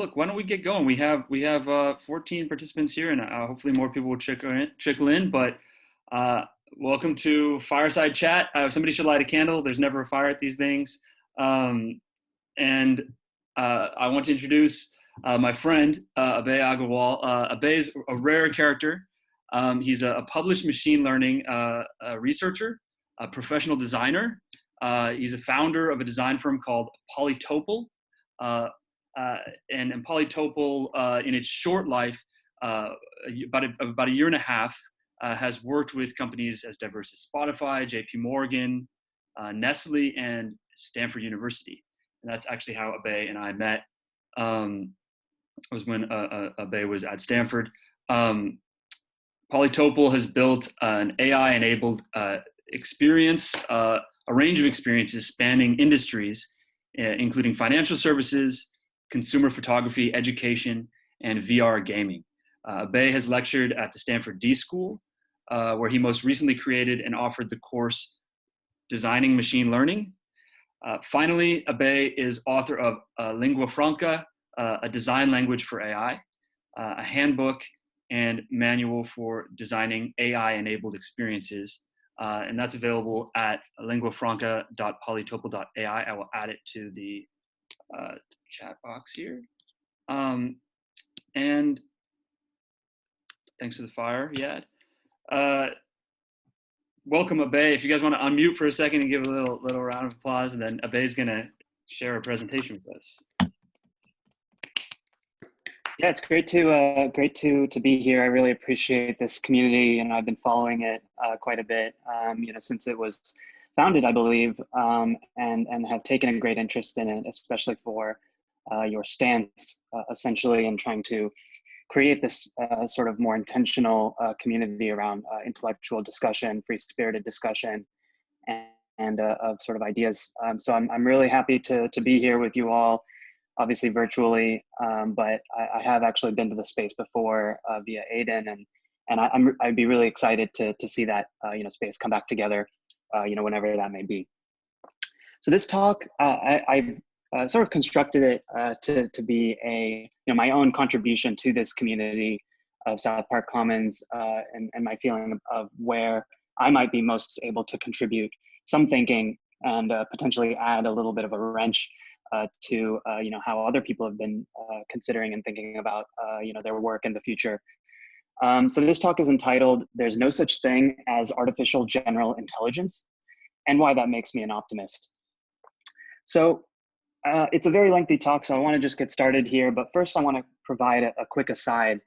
look, why don't we get going? We have 14 participants here, and hopefully more people will trickle in. But welcome to Fireside Chat. Somebody should light a candle. There's never a fire at these things. And I want to introduce my friend Abhay Agarwal. Abhay is a rare character. He's a published machine learning researcher, a professional designer. He's a founder of a design firm called Polytopal. And Polytopal, in its short life, about a year and a half, has worked with companies as diverse as Spotify, JP Morgan, Nestle, and Stanford University. And that's actually how Abhay and I met. Was when Abhay was at Stanford. Polytopal has built an AI-enabled experience, a range of experiences spanning industries, including financial services, consumer photography, education, and VR gaming. Abhay has lectured at the Stanford D School, where he most recently created and offered the course Designing Machine Learning. Finally, Abhay is author of Lingua Franca, a design language for AI, a handbook and manual for designing AI-enabled experiences. And that's available at linguafranca.polytopal.ai. I will add it to the chat box here. And thanks for the fire, Yad. Welcome, Abhay. If you guys want to unmute for a second and give a little round of applause, and then Abhay's gonna share a presentation with us. Yeah, it's great to be here. I really appreciate this community, and I've been following it quite a bit, since it was founded, I believe, and have taken a great interest in it, especially for your stance, essentially, in trying to create this sort of more intentional community around intellectual discussion, free-spirited discussion, and of sort of ideas. So I'm really happy to be here with you all, obviously virtually, but I have actually been to the space before via Aidan, and I'd be really excited to see that space come back together, whenever that may be. So this talk, I've sort of constructed it to be my own contribution to this community of South Park Commons, and my feeling of where I might be most able to contribute some thinking and potentially add a little bit of a wrench to how other people have been considering and thinking about their work in the future. So this talk is entitled "There's No Such Thing as Artificial General Intelligence and Why That Makes Me an Optimist." So it's a very lengthy talk, so I want to just get started here. But first, I want to provide a quick aside.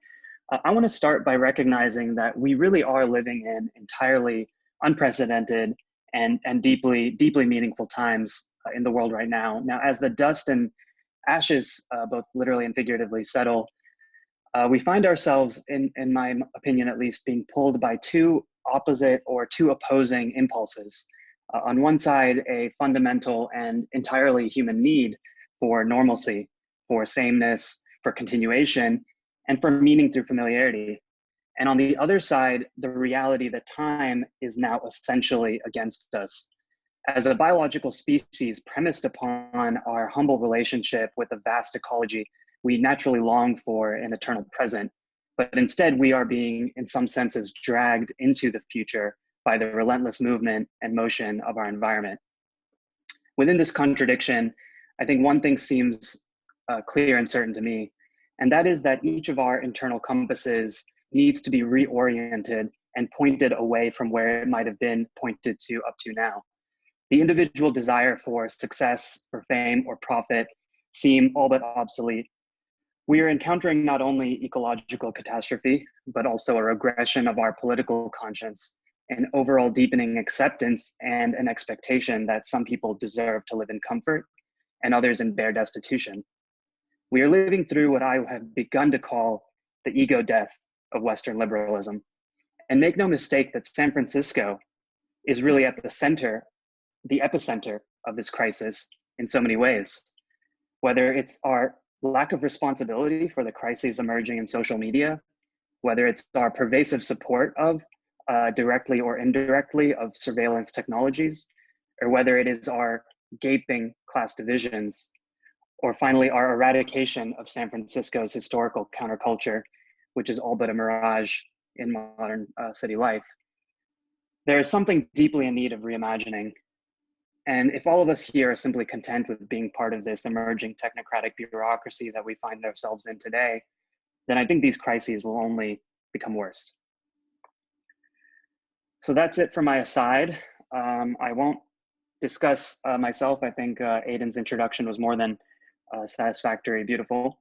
I want to start by recognizing that we really are living in entirely unprecedented and deeply meaningful times in the world right now. Now, as the dust and ashes, both literally and figuratively, settle, we find ourselves, in my opinion at least, being pulled by two opposite or two opposing impulses. On one side, a fundamental and entirely human need for normalcy, for sameness, for continuation, and for meaning through familiarity. And on the other side, the reality that time is now essentially against us. As a biological species premised upon our humble relationship with a vast ecology, we naturally long for an eternal present. But instead, we are being, in some senses, dragged into the future by the relentless movement and motion of our environment. Within this contradiction, I think one thing seems clear and certain to me, and that is that each of our internal compasses needs to be reoriented and pointed away from where it might have been pointed to up to now. The individual desire for success, for fame, or profit seem all but obsolete. We are encountering not only ecological catastrophe, but also a regression of our political conscience, an overall deepening acceptance and an expectation that some people deserve to live in comfort and others in bare destitution. We are living through what I have begun to call the ego death of Western liberalism. And make no mistake that San Francisco is really at the center, the epicenter of this crisis in so many ways. Whether it's our lack of responsibility for the crises emerging in social media, whether it's our pervasive support of, directly or indirectly, of surveillance technologies, or whether it is our gaping class divisions, or finally, our eradication of San Francisco's historical counterculture, which is all but a mirage in modern city life. There is something deeply in need of reimagining. And if all of us here are simply content with being part of this emerging technocratic bureaucracy that we find ourselves in today, then I think these crises will only become worse. So that's it for my aside. I won't discuss myself. I think Aidan's introduction was more than satisfactory, beautiful.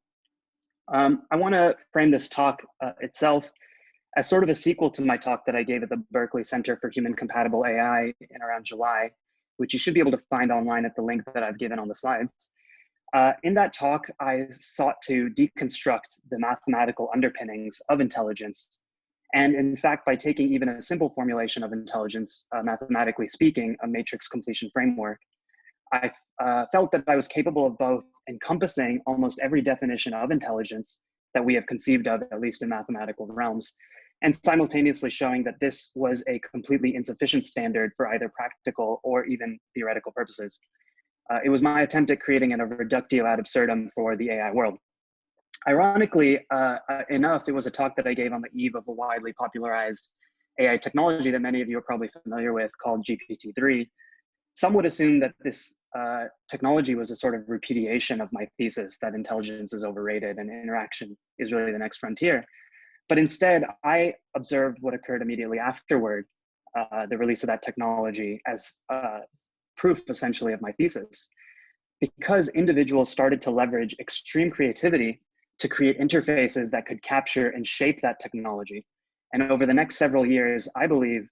I want to frame this talk itself as sort of a sequel to my talk that I gave at the Berkeley Center for Human Compatible AI in around July, which you should be able to find online at the link that I've given on the slides. In that talk, I sought to deconstruct the mathematical underpinnings of intelligence. And in fact, by taking even a simple formulation of intelligence, mathematically speaking, a matrix completion framework, I felt that I was capable of both encompassing almost every definition of intelligence that we have conceived of, at least in mathematical realms, and simultaneously showing that this was a completely insufficient standard for either practical or even theoretical purposes. It was my attempt at creating a reductio ad absurdum for the AI world. Ironically enough, it was a talk that I gave on the eve of a widely popularized AI technology that many of you are probably familiar with called GPT-3. Some would assume that this technology was a sort of repudiation of my thesis that intelligence is overrated and interaction is really the next frontier. But instead, I observed what occurred immediately afterward, the release of that technology, as proof essentially of my thesis. Because individuals started to leverage extreme creativity to create interfaces that could capture and shape that technology. And over the next several years, I believe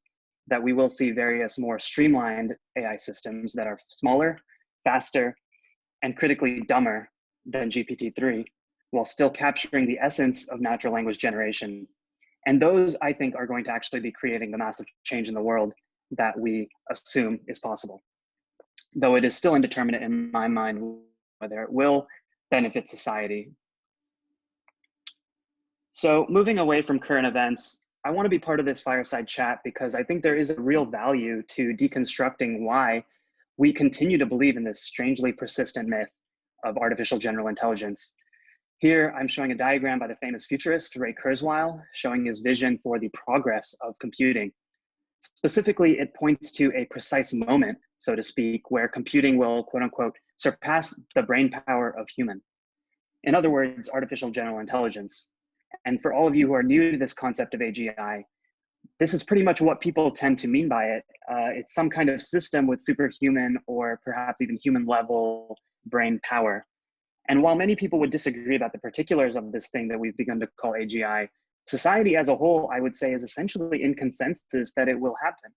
that we will see various more streamlined AI systems that are smaller, faster, and critically dumber than GPT-3, while still capturing the essence of natural language generation. And those, I think, are going to actually be creating the massive change in the world that we assume is possible. Though it is still indeterminate in my mind whether it will benefit society. So moving away from current events, I want to be part of this fireside chat because I think there is a real value to deconstructing why we continue to believe in this strangely persistent myth of artificial general intelligence. Here, I'm showing a diagram by the famous futurist Ray Kurzweil, showing his vision for the progress of computing. Specifically, it points to a precise moment, so to speak, where computing will, quote unquote, surpass the brain power of human. In other words, artificial general intelligence. And for all of you who are new to this concept of AGI, this is pretty much what people tend to mean by it. It's some kind of system with superhuman or perhaps even human level brain power. And while many people would disagree about the particulars of this thing that we've begun to call AGI, society as a whole, I would say, is essentially in consensus that it will happen.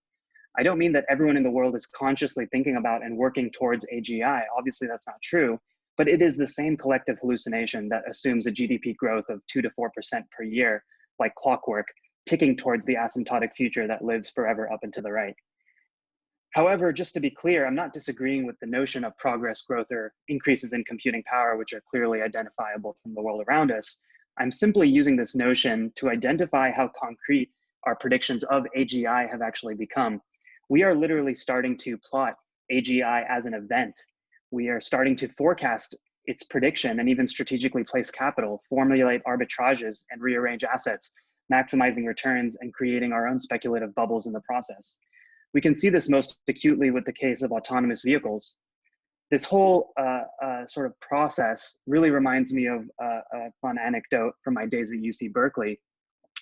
I don't mean that everyone in the world is consciously thinking about and working towards AGI. Obviously, that's not true. But it is the same collective hallucination that assumes a GDP growth of 2 to 4% per year, like clockwork, ticking towards the asymptotic future that lives forever up and to the right. However, just to be clear, I'm not disagreeing with the notion of progress, growth, or increases in computing power, which are clearly identifiable from the world around us. I'm simply using this notion to identify how concrete our predictions of AGI have actually become. We are literally starting to plot AGI as an event. We are starting to forecast its prediction and even strategically place capital, formulate arbitrages, and rearrange assets, maximizing returns and creating our own speculative bubbles in the process. We can see this most acutely with the case of autonomous vehicles. This whole sort of process really reminds me of a fun anecdote from my days at UC Berkeley.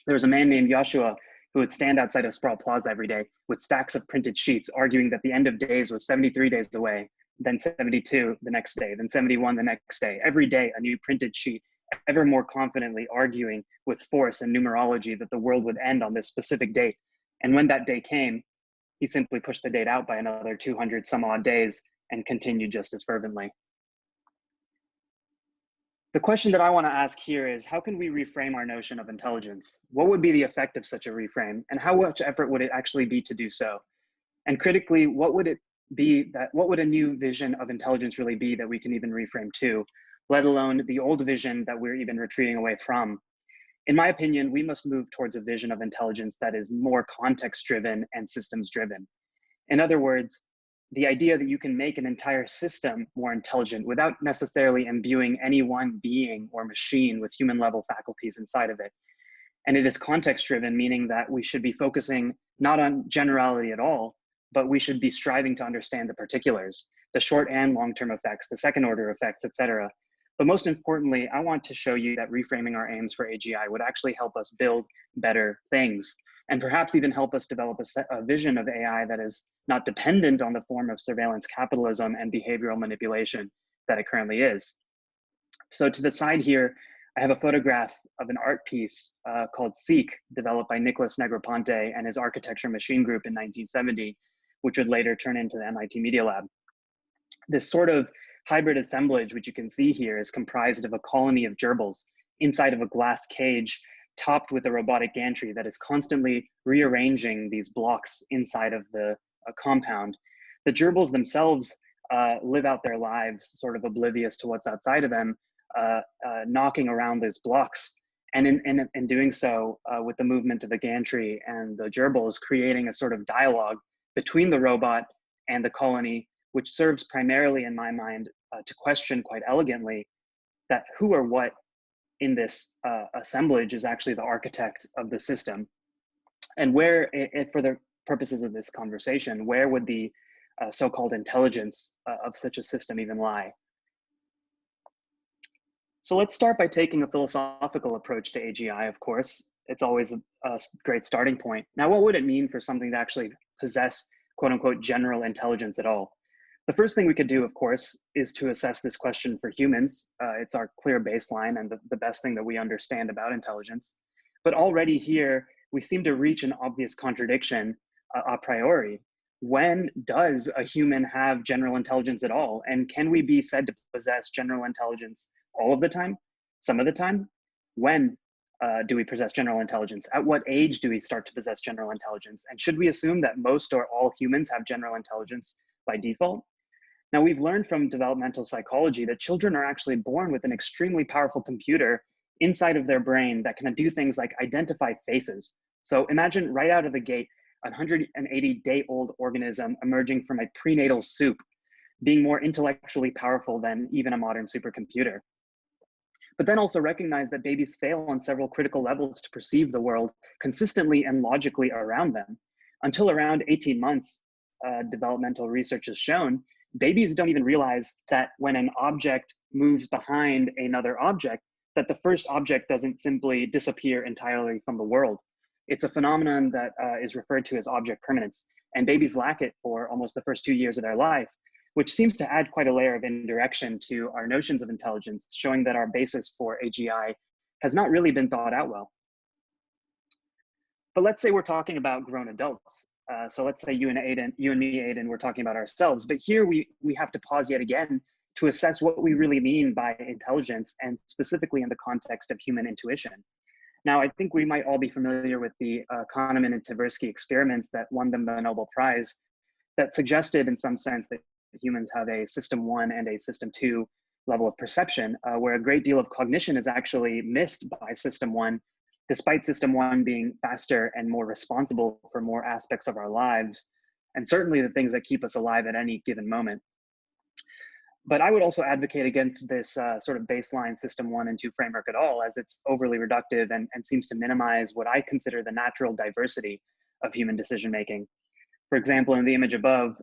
There was a man named Joshua who would stand outside of Sproul Plaza every day with stacks of printed sheets, arguing that the end of days was 73 days away, then 72 the next day, then 71 the next day. Every day, a new printed sheet, ever more confidently arguing with force and numerology that the world would end on this specific date. And when that day came, he simply pushed the date out by another 200 some odd days and continued just as fervently. The question that I want to ask here is, how can we reframe our notion of intelligence? What would be the effect of such a reframe, and how much effort would it actually be to do so? And critically, what would a new vision of intelligence really be that we can even reframe to, let alone the old vision that we're even retreating away from? In my opinion, we must move towards a vision of intelligence that is more context-driven and systems-driven. In other words, the idea that you can make an entire system more intelligent without necessarily imbuing any one being or machine with human level faculties inside of it. And it is context driven, meaning that we should be focusing not on generality at all, but we should be striving to understand the particulars, the short and long-term effects, the second order effects, et cetera. But most importantly, I want to show you that reframing our aims for AGI would actually help us build better things, and perhaps even help us develop a vision of AI that is not dependent on the form of surveillance capitalism and behavioral manipulation that it currently is. So to the side here, I have a photograph of an art piece called Seek, developed by Nicholas Negroponte and his architecture machine group in 1970, which would later turn into the MIT Media Lab. This sort of hybrid assemblage, which you can see here, is comprised of a colony of gerbils inside of a glass cage topped with a robotic gantry that is constantly rearranging these blocks inside of the compound. The gerbils themselves live out their lives sort of oblivious to what's outside of them, knocking around those blocks. And in doing so, with the movement of the gantry and the gerbils, creating a sort of dialogue between the robot and the colony, which serves primarily, in my mind, to question quite elegantly that who or what in this assemblage is actually the architect of the system. And where, for the purposes of this conversation, where would the so-called intelligence of such a system even lie? So let's start by taking a philosophical approach to AGI, of course. It's always a great starting point. Now, what would it mean for something to actually possess, quote unquote, general intelligence at all? The first thing we could do, of course, is to assess this question for humans. It's our clear baseline and the best thing that we understand about intelligence. But already here, we seem to reach an obvious contradiction a priori. When does a human have general intelligence at all? And can we be said to possess general intelligence all of the time? Some of the time? When do we possess general intelligence? At what age do we start to possess general intelligence? And should we assume that most or all humans have general intelligence by default? Now, we've learned from developmental psychology that children are actually born with an extremely powerful computer inside of their brain that can do things like identify faces. So imagine right out of the gate, a 180-day-old organism emerging from a prenatal soup, being more intellectually powerful than even a modern supercomputer. But then also recognize that babies fail on several critical levels to perceive the world consistently and logically around them. Until around 18 months, developmental research has shown, babies don't even realize that when an object moves behind another object, that the first object doesn't simply disappear entirely from the world. It's a phenomenon that is referred to as object permanence, and babies lack it for almost the first 2 years of their life, which seems to add quite a layer of indirection to our notions of intelligence, showing that our basis for AGI has not really been thought out well. But let's say we're talking about grown adults. So let's say you and me, Aidan, we're talking about ourselves. But here we have to pause yet again to assess what we really mean by intelligence, and specifically in the context of human intuition. Now, I think we might all be familiar with the Kahneman and Tversky experiments that won them the Nobel Prize, that suggested in some sense that humans have a system 1 and a system 2 level of perception, where a great deal of cognition is actually missed by system 1, despite system 1 being faster and more responsible for more aspects of our lives, and certainly the things that keep us alive at any given moment. But I would also advocate against this sort of baseline system 1 and 2 framework at all, as it's overly reductive and seems to minimize what I consider the natural diversity of human decision making. For example, in the image above,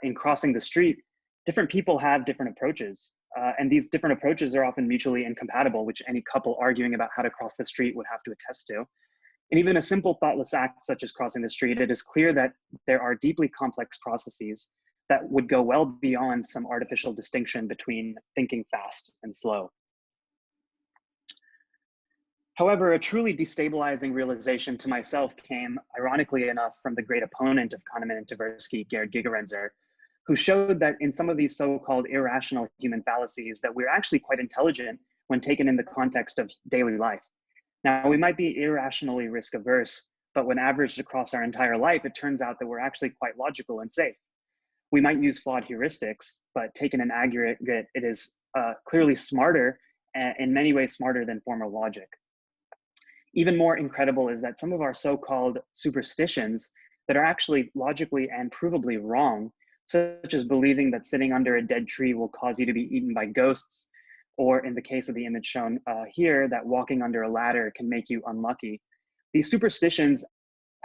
in crossing the street, different people have different approaches. And these different approaches are often mutually incompatible, which any couple arguing about how to cross the street would have to attest to. And even a simple thoughtless act such as crossing the street, it is clear that there are deeply complex processes that would go well beyond some artificial distinction between thinking fast and slow. However, a truly destabilizing realization to myself came, ironically enough, from the great opponent of Kahneman and Tversky, Gerd Gigerenzer, who showed that in some of these so-called irrational human fallacies that we're actually quite intelligent when taken in the context of daily life. Now, we might be irrationally risk averse, but when averaged across our entire life, it turns out that we're actually quite logical and safe. We might use flawed heuristics, but taken in aggregate, it is clearly smarter, in many ways smarter than formal logic. Even more incredible is that some of our so-called superstitions that are actually logically and provably wrong such as believing that sitting under a dead tree will cause you to be eaten by ghosts, or in the case of the image shown here, that walking under a ladder can make you unlucky. These superstitions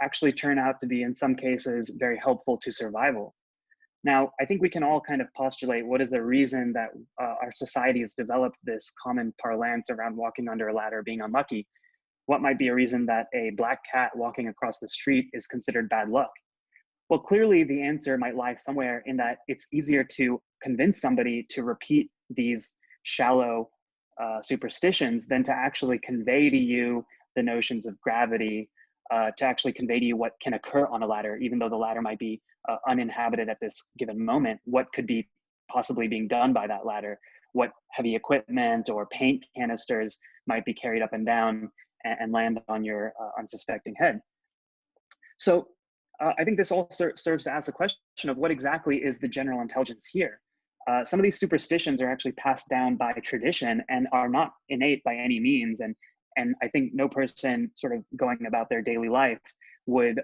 actually turn out to be, in some cases, very helpful to survival. Now, I think we can all kind of postulate what is the reason that our society has developed this common parlance around walking under a ladder being unlucky. What might be a reason that a black cat walking across the street is considered bad luck? Well, clearly the answer might lie somewhere in that it's easier to convince somebody to repeat these shallow superstitions than to actually convey to you the notions of gravity, to actually convey to you what can occur on a ladder, even though the ladder might be uninhabited at this given moment. What could be possibly being done by that ladder? What heavy equipment or paint canisters might be carried up and down and land on your unsuspecting head? So I think this also serves to ask the question of what exactly is the general intelligence here? Some of these superstitions are actually passed down by tradition and are not innate by any means. And I think no person sort of going about their daily life would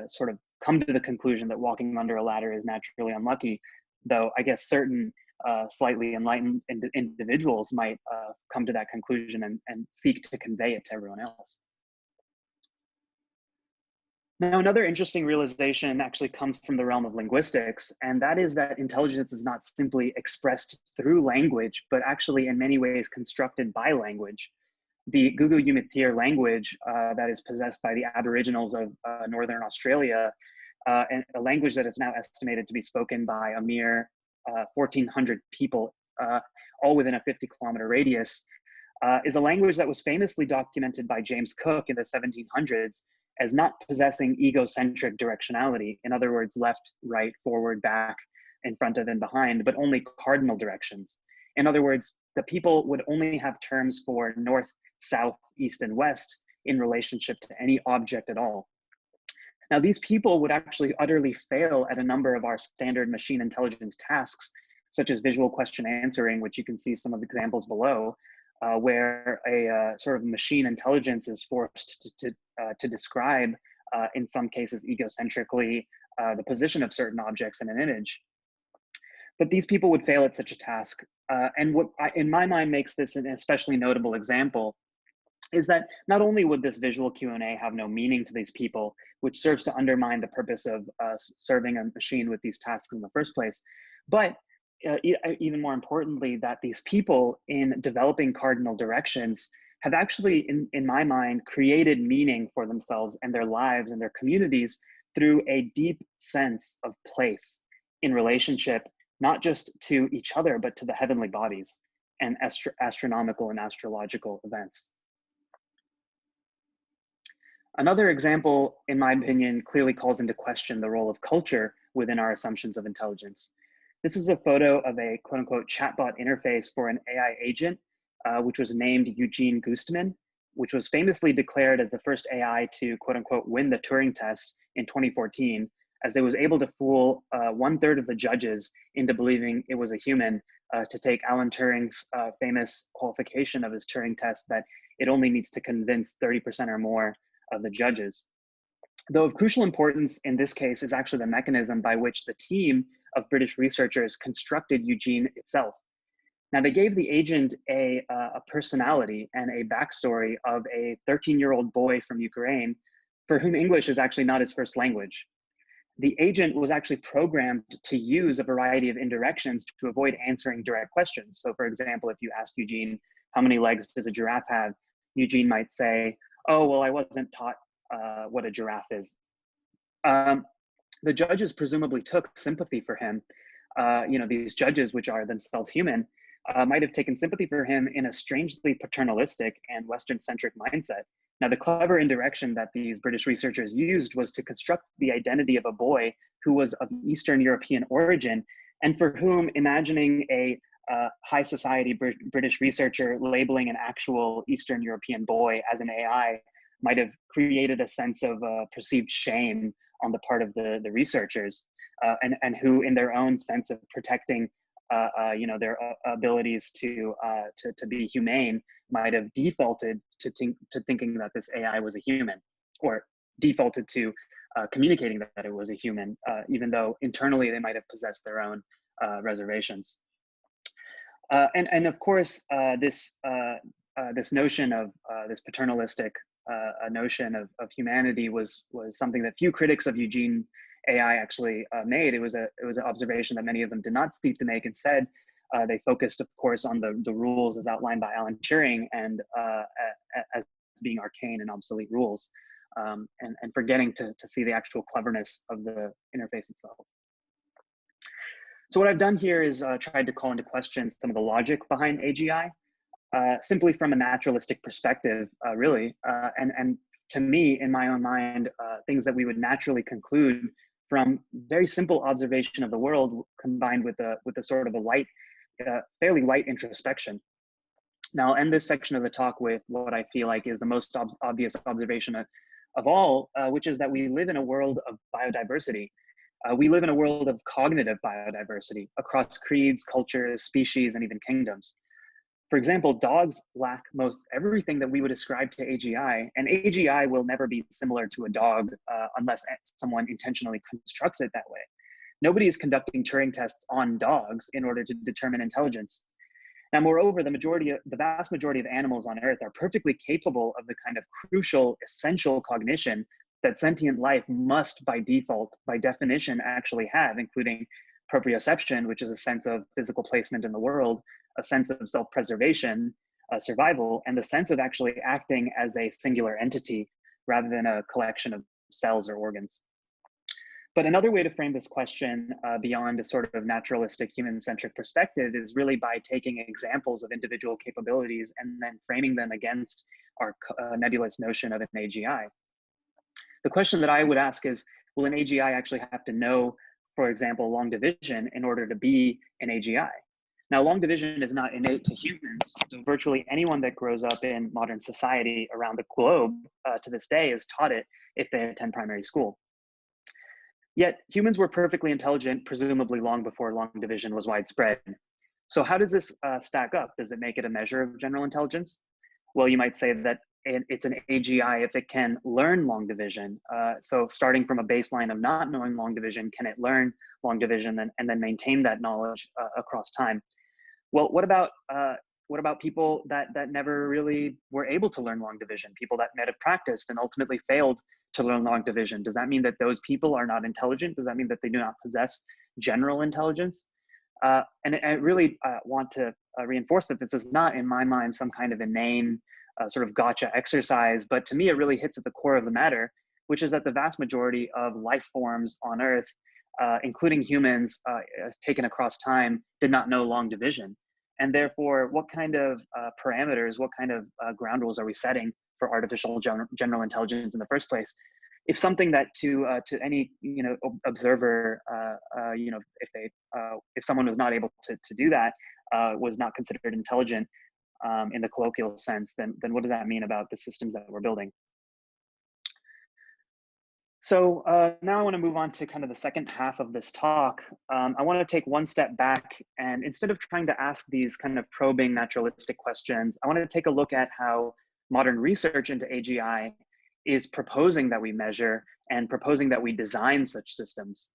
sort of come to the conclusion that walking under a ladder is naturally unlucky, though I guess certain slightly enlightened individuals might come to that conclusion and seek to convey it to everyone else. Now, another interesting realization actually comes from the realm of linguistics, and that is that intelligence is not simply expressed through language, but actually in many ways constructed by language. The Gugu Yamathir language that is possessed by the Aboriginals of Northern Australia, and a language that is now estimated to be spoken by a mere 1,400 people, all within a 50-kilometer radius, is a language that was famously documented by James Cook in the 1700s as not possessing egocentric directionality. In other words, left, right, forward, back, in front of and behind, but only cardinal directions. In other words, the people would only have terms for north, south, east, and west in relationship to any object at all. Now, these people would actually utterly fail at a number of our standard machine intelligence tasks, such as visual question answering, which you can see some of the examples below, where a sort of machine intelligence is forced to describe, in some cases egocentrically, the position of certain objects in an image. But these people would fail at such a task. And what in my mind makes this an especially notable example is that not only would this visual Q&A have no meaning to these people, which serves to undermine the purpose of serving a machine with these tasks in the first place, but even more importantly, that these people in developing cardinal directions have actually, in my mind, created meaning for themselves and their lives and their communities through a deep sense of place in relationship, not just to each other, but to the heavenly bodies and astronomical and astrological events. Another example, in my opinion, clearly calls into question the role of culture within our assumptions of intelligence. This is a photo of a quote unquote chatbot interface for an AI agent, which was named Eugene Gustman, which was famously declared as the first AI to quote unquote win the Turing test in 2014, as it was able to fool 1/3 of the judges into believing it was a human, to take Alan Turing's famous qualification of his Turing test that it only needs to convince 30% or more of the judges. Though of crucial importance in this case is actually the mechanism by which the team of British researchers constructed Eugene itself. Now, they gave the agent a personality and a backstory of a 13-year-old boy from Ukraine for whom English is actually not his first language. The agent was actually programmed to use a variety of indirections to avoid answering direct questions. So for example, if you ask Eugene, how many legs does a giraffe have? Eugene might say, oh, well, I wasn't taught what a giraffe is. The judges presumably took sympathy for him. These judges, which are themselves human, might have taken sympathy for him in a strangely paternalistic and Western-centric mindset. Now, the clever indirection that these British researchers used was to construct the identity of a boy who was of Eastern European origin, and for whom imagining a high society British researcher labeling an actual Eastern European boy as an AI might have created a sense of perceived shame on the part of the researchers, and who, in their own sense of protecting their abilities to be humane, might have defaulted to thinking that this AI was a human, or defaulted to communicating that it was a human, even though internally they might have possessed their own reservations. And of course, this notion of this paternalistic notion of humanity was something that few critics of Eugene AI actually made. It was an observation that many of them did not seek to make. Instead, they focused, of course, on the rules as outlined by Alan Turing and as being arcane and obsolete rules, and forgetting to see the actual cleverness of the interface itself. So what I've done here is tried to call into question some of the logic behind AGI, simply from a naturalistic perspective, really. And to me, in my own mind, things that we would naturally conclude from very simple observation of the world combined with a sort of a light, fairly light introspection. Now, I'll end this section of the talk with what I feel like is the most obvious observation of all, which is that we live in a world of biodiversity. We live in a world of cognitive biodiversity across creeds, cultures, species, and even kingdoms. For example, dogs lack most everything that we would ascribe to AGI, and AGI will never be similar to a dog unless someone intentionally constructs it that way. Nobody is conducting Turing tests on dogs in order to determine intelligence. Now, moreover, the vast majority of animals on Earth are perfectly capable of the kind of crucial, essential cognition that sentient life must, by default, by definition, actually have, including proprioception, which is a sense of physical placement in the world, a sense of self-preservation, survival, and the sense of actually acting as a singular entity rather than a collection of cells or organs. But another way to frame this question beyond a sort of naturalistic human-centric perspective is really by taking examples of individual capabilities and then framing them against our nebulous notion of an AGI. The question that I would ask is, will an AGI actually have to know, for example, long division in order to be an AGI? Now, long division is not innate to humans. So virtually anyone that grows up in modern society around the globe to this day is taught it if they attend primary school. Yet humans were perfectly intelligent, presumably long before long division was widespread. So how does this stack up? Does it make it a measure of general intelligence? Well, you might say that it's an AGI if it can learn long division. So starting from a baseline of not knowing long division, can it learn long division and then maintain that knowledge across time? Well, what about people that never really were able to learn long division? People that might have practiced and ultimately failed to learn long division. Does that mean that those people are not intelligent? Does that mean that they do not possess general intelligence? And I really want to reinforce that this is not, in my mind, some kind of inane sort of gotcha exercise, but to me, it really hits at the core of the matter, which is that the vast majority of life forms on Earth, including humans taken across time, did not know long division. And therefore, what kind of parameters, what kind of ground rules are we setting for artificial general intelligence in the first place? If something that to any observer, if someone was not able to do that, was not considered intelligent in the colloquial sense, then what does that mean about the systems that we're building? So now I want to move on to kind of the second half of this talk. I want to take one step back, and instead of trying to ask these kind of probing naturalistic questions, I want to take a look at how modern research into AGI is proposing that we measure and proposing that we design such systems.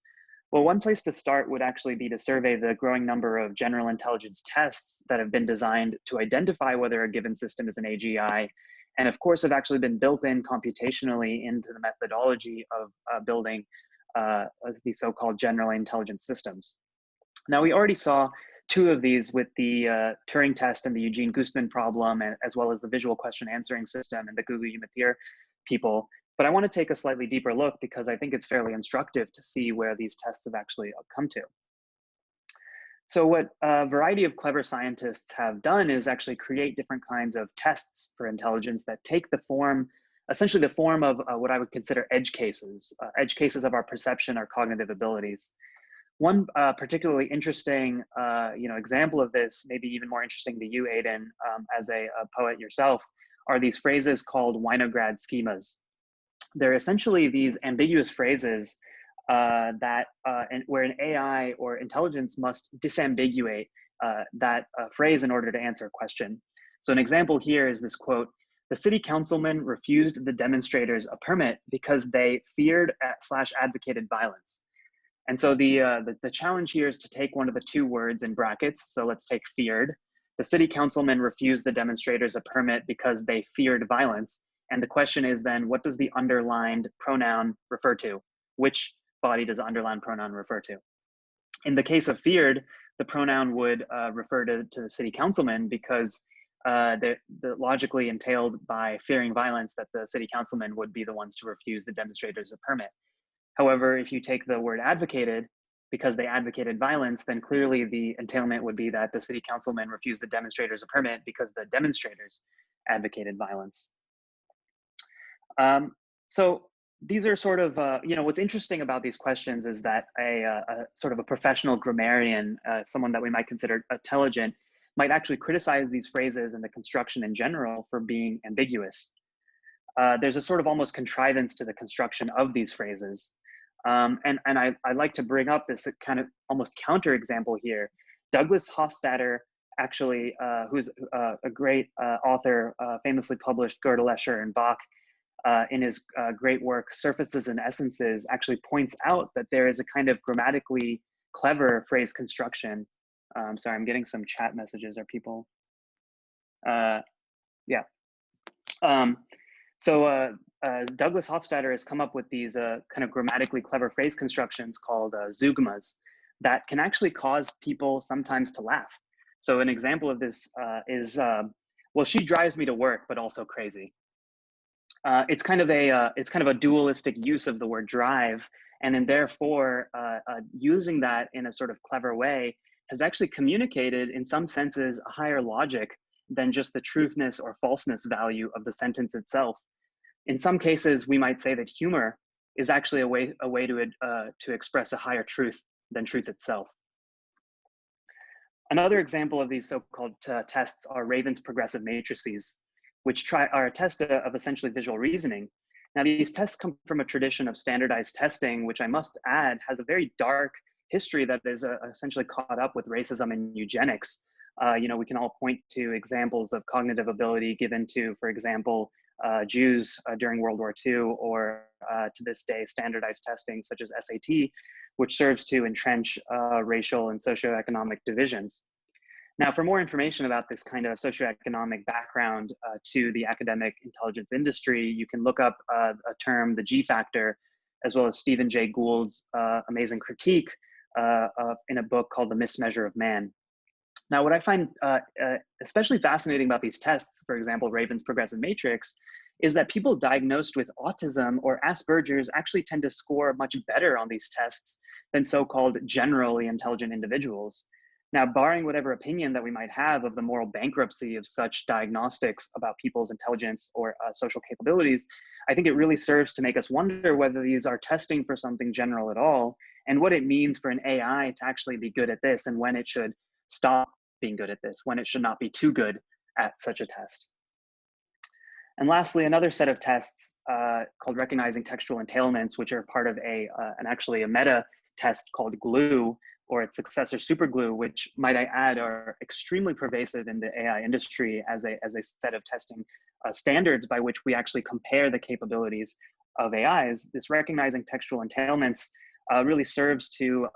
Well, one place to start would actually be to survey the growing number of general intelligence tests that have been designed to identify whether a given system is an AGI, and of course have actually been built in computationally into the methodology of building these so-called general intelligence systems. Now, we already saw two of these with the Turing test and the Eugene Guzman problem, as well as the visual question answering system and the Gugu Yumathir people. But I want to take a slightly deeper look because I think it's fairly instructive to see where these tests have actually come to. So what a variety of clever scientists have done is actually create different kinds of tests for intelligence that take the form, essentially the form of what I would consider edge cases of our perception, our cognitive abilities. One particularly interesting example of this, maybe even more interesting to you, Aidan, as a poet yourself, are these phrases called Winograd schemas. They're essentially these ambiguous phrases where an AI or intelligence must disambiguate that phrase in order to answer a question. So an example here is this quote: The city councilman refused the demonstrators a permit because they feared / advocated violence. And so the challenge here is to take one of the two words in brackets. So let's take feared. The city councilman refused the demonstrators a permit because they feared violence. And the question is then, what does the underlined pronoun refer to? Which body does the underlined pronoun refer to? In the case of feared, the pronoun would refer to the city councilman because the logically entailed by fearing violence that the city councilman would be the ones to refuse the demonstrators a permit. However, if you take the word advocated, because they advocated violence, then clearly the entailment would be that the city councilman refused the demonstrators a permit because the demonstrators advocated violence. So these are sort of, what's interesting about these questions is that a sort of a professional grammarian, someone that we might consider intelligent, might actually criticize these phrases and the construction in general for being ambiguous. There's a sort of almost contrivance to the construction of these phrases. And I like to bring up this kind of almost counterexample here. Douglas Hofstadter, actually, who's a great author, famously published Gödel, Escher, and Bach, in his great work, Surfaces and Essences, actually points out that there is a kind of grammatically clever phrase construction. Sorry, I'm getting some chat messages. Are people? Yeah. Douglas Hofstadter has come up with these kind of grammatically clever phrase constructions called zeugmas that can actually cause people sometimes to laugh. So an example of this is, well, she drives me to work, but also crazy. It's kind of a dualistic use of the word drive, and then therefore using that in a sort of clever way has actually communicated in some senses a higher logic than just the truthness or falseness value of the sentence itself. In some cases, we might say that humor is actually a way to express a higher truth than truth itself. Another example of these so-called tests are Raven's progressive matrices, which are a test of essentially visual reasoning. Now, these tests come from a tradition of standardized testing, which I must add has a very dark history that is essentially caught up with racism and eugenics. We can all point to examples of cognitive ability given to, for example, Jews during World War II, or to this day, standardized testing such as SAT, which serves to entrench racial and socioeconomic divisions. Now, for more information about this kind of socioeconomic background to the academic intelligence industry, you can look up a term, the G factor, as well as Stephen Jay Gould's amazing critique in a book called The Mismeasure of Man. Now, what I find especially fascinating about these tests, for example, Raven's progressive matrix, is that people diagnosed with autism or Asperger's actually tend to score much better on these tests than so-called generally intelligent individuals. Now, barring whatever opinion that we might have of the moral bankruptcy of such diagnostics about people's intelligence or social capabilities, I think it really serves to make us wonder whether these are testing for something general at all, and what it means for an AI to actually be good at this, and when it should stop being good at this, when it should not be too good at such a test. And lastly, another set of tests called recognizing textual entailments, which are part of actually a meta test called GLUE, or its successor SuperGLUE, which, might I add, are extremely pervasive in the AI industry as a set of testing standards by which we actually compare the capabilities of AIs. This recognizing textual entailments really serves to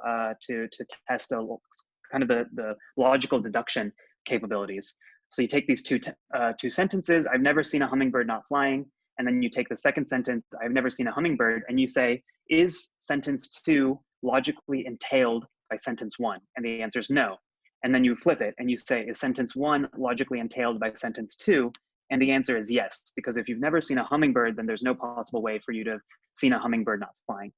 test kind of the logical deduction capabilities. So you take these two sentences, I've never seen a hummingbird not flying, and then you take the second sentence, I've never seen a hummingbird, and you say, is sentence 2 logically entailed by sentence 1? And the answer is no. And then you flip it and you say, is sentence 1 logically entailed by sentence 2? And the answer is yes, because if you've never seen a hummingbird, then there's no possible way for you to have seen a hummingbird not flying.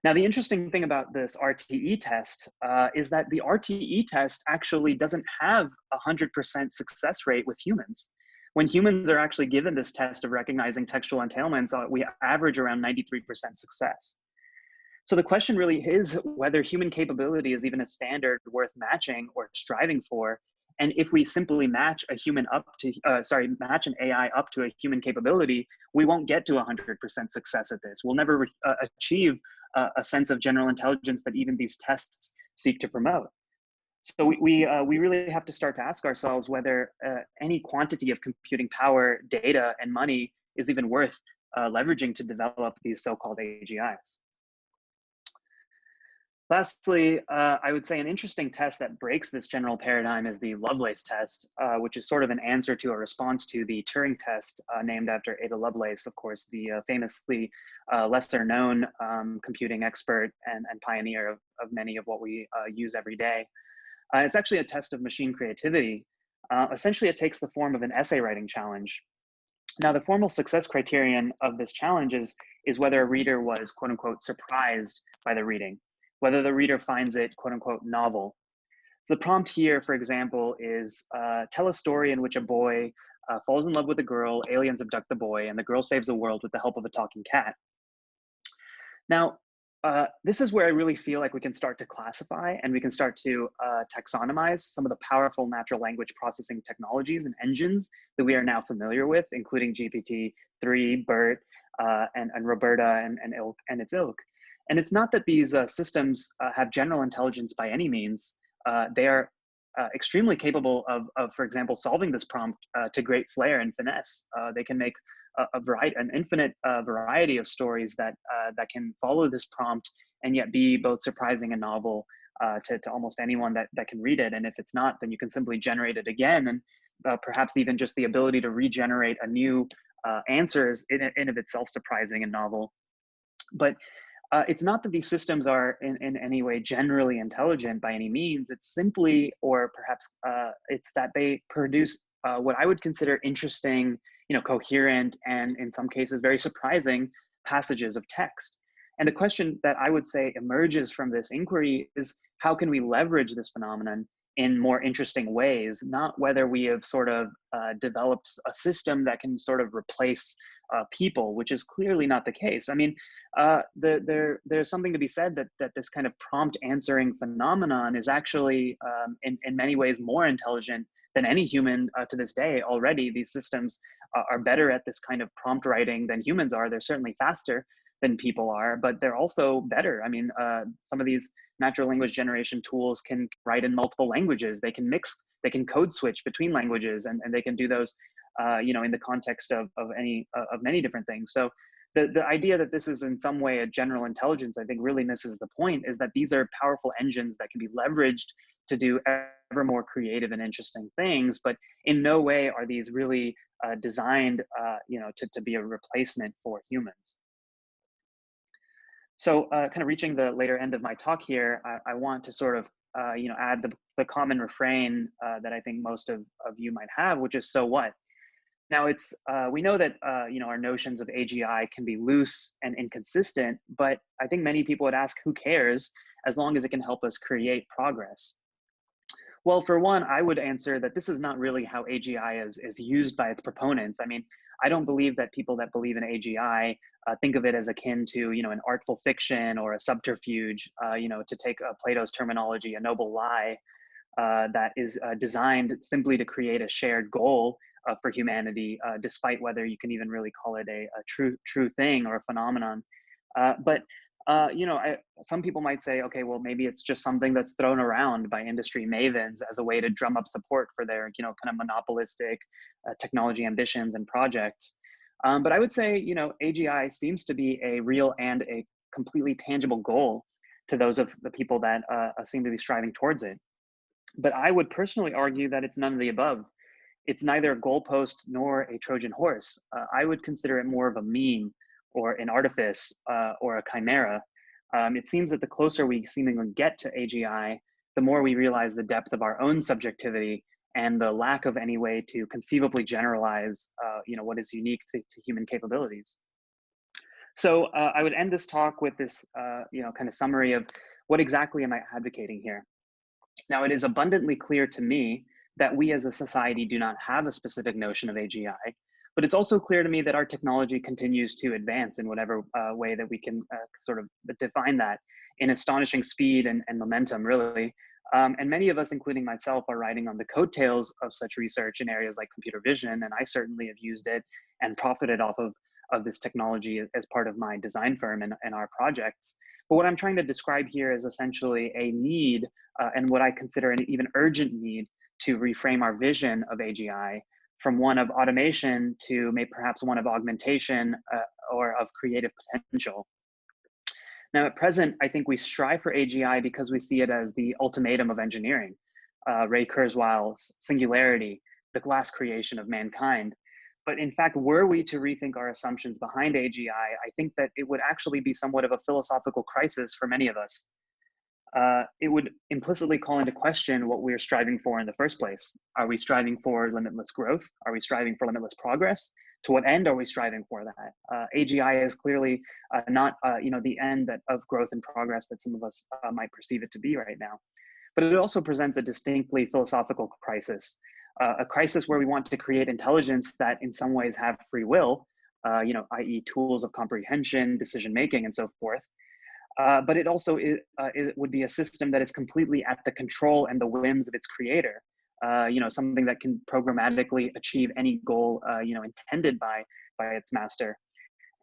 Now, the interesting thing about this RTE test is that the RTE test actually doesn't have a 100% success rate with humans. When humans are actually given this test of recognizing textual entailments, we average around 93% success. So the question really is whether human capability is even a standard worth matching or striving for. And if we simply match a human match an AI up to a human capability, we won't get to 100% success at this. We'll never achieve a sense of general intelligence that even these tests seek to promote. So we really have to start to ask ourselves whether any quantity of computing power, data, and money is even worth leveraging to develop these so-called AGIs. Lastly, I would say an interesting test that breaks this general paradigm is the Lovelace test, which is sort of an answer to a response to the Turing test named after Ada Lovelace, of course, the famously lesser known computing expert and pioneer of many of what we use every day. It's actually a test of machine creativity. Essentially, it takes the form of an essay writing challenge. Now, the formal success criterion of this challenge is whether a reader was, quote unquote, surprised by the reading, whether the reader finds it, quote unquote, novel. So the prompt here, for example, is tell a story in which a boy falls in love with a girl, aliens abduct the boy, and the girl saves the world with the help of a talking cat. Now, this is where I really feel like we can start to classify and we can start to taxonomize some of the powerful natural language processing technologies and engines that we are now familiar with, including GPT-3, BERT, and Roberta and its ilk. And it's not that these systems have general intelligence by any means. They are extremely capable of, for example, solving this prompt to great flair and finesse. They can make an infinite variety of stories that can follow this prompt and yet be both surprising and novel to almost anyone that can read it. And if it's not, then you can simply generate it again, and perhaps even just the ability to regenerate a new answer is in of itself surprising and novel. But it's not that these systems are in any way generally intelligent by any means. It's simply, or perhaps it's that they produce what I would consider interesting, coherent, and in some cases very surprising passages of text. And the question that I would say emerges from this inquiry is, how can we leverage this phenomenon in more interesting ways, not whether we have sort of developed a system that can sort of replace people, which is clearly not the case. I mean, there's something to be said that this kind of prompt answering phenomenon is actually in many ways more intelligent than any human to this day. Already, these systems are better at this kind of prompt writing than humans are. They're certainly faster than people are, but they're also better. I mean, some of these natural language generation tools can write in multiple languages. They can mix, they can code switch between languages, and they can do those, in the context of many different things. So the idea that this is in some way a general intelligence, I think, really misses the point. Is that these are powerful engines that can be leveraged to do ever more creative and interesting things, but in no way are these really designed, to be a replacement for humans. So kind of reaching the later end of my talk here, I want to sort of, add the common refrain that I think most of you might have, which is, so what? Now we know that, our notions of AGI can be loose and inconsistent, but I think many people would ask, who cares, as long as it can help us create progress? Well, for one, I would answer that this is not really how AGI is used by its proponents. I mean, I don't believe that people that believe in AGI think of it as akin to, an artful fiction or a subterfuge, to take Plato's terminology, a noble lie that is designed simply to create a shared goal for humanity, despite whether you can even really call it a true thing or a phenomenon. But some people might say, okay, well, maybe it's just something that's thrown around by industry mavens as a way to drum up support for their, kind of monopolistic technology ambitions and projects. But I would say, AGI seems to be a real and a completely tangible goal to those of the people that seem to be striving towards it. But I would personally argue that it's none of the above. It's neither a goalpost nor a Trojan horse. I would consider it more of a meme or an artifice or a chimera. It seems that the closer we seemingly get to AGI, the more we realize the depth of our own subjectivity and the lack of any way to conceivably generalize, what is unique to human capabilities. So I would end this talk with this, kind of summary of what exactly am I advocating here. Now, it is abundantly clear to me that we as a society do not have a specific notion of AGI, but it's also clear to me that our technology continues to advance in whatever way that we can sort of define that in astonishing speed and momentum, really. And many of us, including myself, are riding on the coattails of such research in areas like computer vision, and I certainly have used it and profited off of of this technology as part of my design firm and our projects. But what I'm trying to describe here is essentially a need, and what I consider an even urgent need, to reframe our vision of AGI from one of automation to maybe perhaps one of augmentation, or of creative potential. Now, at present, I think we strive for AGI because we see it as the ultimatum of engineering, Ray Kurzweil's singularity, the glass creation of mankind. But in fact, were we to rethink our assumptions behind AGI, I think that it would actually be somewhat of a philosophical crisis for many of us. It would implicitly call into question what we're striving for in the first place. Are we striving for limitless growth? Are we striving for limitless progress? To what end are we striving for that? AGI is clearly not the end of growth and progress that some of us might perceive it to be right now. But it also presents a distinctly philosophical crisis, a crisis where we want to create intelligence that in some ways have free will, i.e. tools of comprehension, decision-making, and so forth. But it also it would be a system that is completely at the control and the whims of its creator. Something that can programmatically achieve any goal, intended by its master.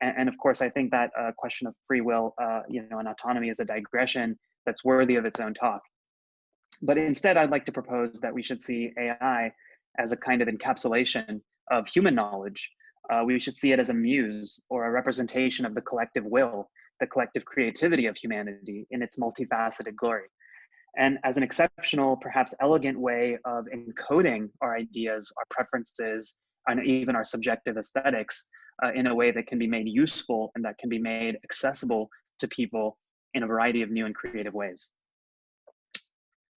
And of course, I think that question of free will, and autonomy is a digression that's worthy of its own talk. But instead, I'd like to propose that we should see AI as a kind of encapsulation of human knowledge. We should see it as a muse or a representation of the collective will, the collective creativity of humanity in its multifaceted glory. And as an exceptional, perhaps elegant way of encoding our ideas, our preferences, and even our subjective aesthetics in a way that can be made useful and that can be made accessible to people in a variety of new and creative ways.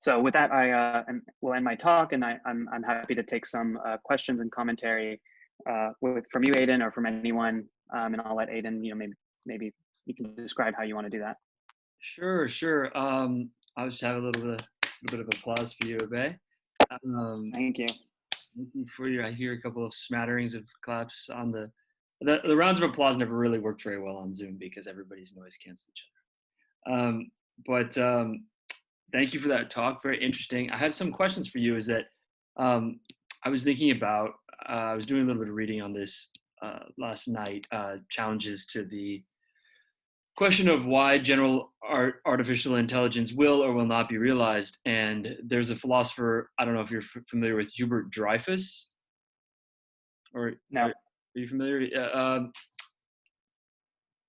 So with that, I will end my talk, and I'm happy to take some questions and commentary from you, Aidan, or from anyone, and I'll let Aidan, maybe you can describe how you want to do that. Sure. I'll just have a little bit of applause for you, Abhay. Thank you. For you, I hear a couple of smatterings of claps on the rounds of applause never really worked very well on Zoom because everybody's noise cancels each other. But thank you for that talk. Very interesting. I have some questions for you. Is that I was thinking about, I was doing a little bit of reading on this last night, challenges to the question of why general artificial intelligence will or will not be realized. And there's a philosopher, I don't know if you're familiar with Hubert Dreyfus, or no. Are you familiar?